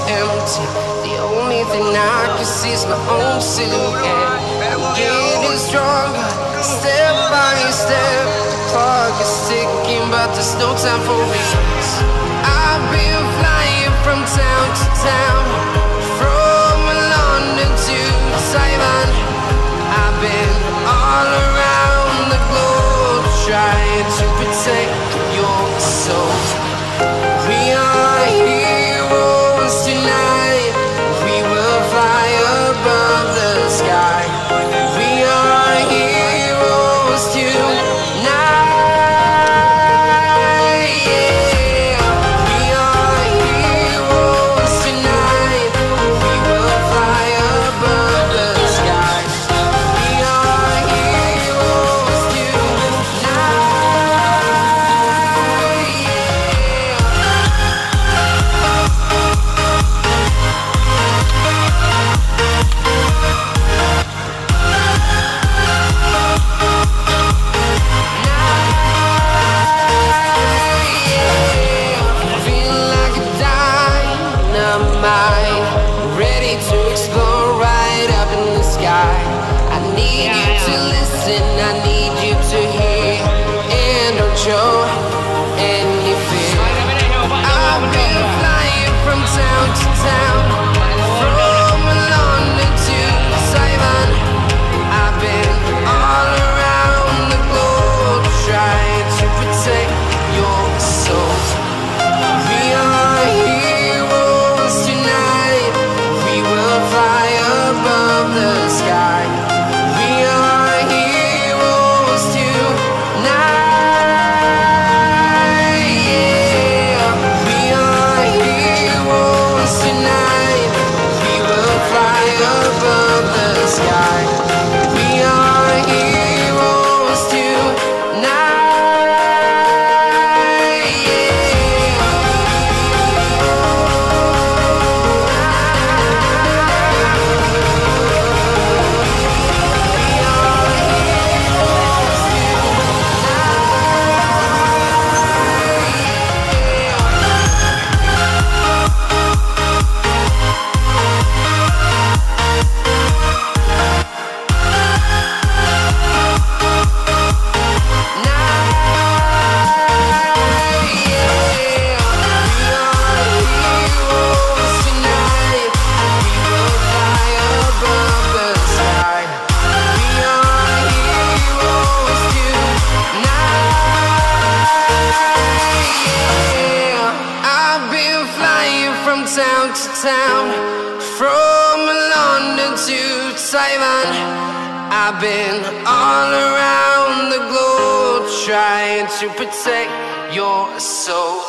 empty. The only thing I can see is my own silhouette. I'm getting stronger, step by step. The clock is ticking, but there's no time for me. I've been flying from town to town, from London to Taiwan. I've been all around the globe, trying to protect your soul. We are heroes tonight. We will fly above the sky. We are heroes tonight. Yeah. We are heroes tonight. We will fly above the sky. We are heroes tonight. Feel like a dynamite, ready to explore right up in the sky. I need you to listen, I need you to hear, and don't show any fear. I've been flying from town to town, from London to Taiwan. I've been all around the globe, trying to protect your soul. We are heroes tonight. We will fly above the sky. We are heroes tonight. Yeah. We are heroes tonight. We will fly above the sky. We are heroes tonight. I've been flying from town to town, from London to Taiwan. I've been all around the globe, trying to protect your soul.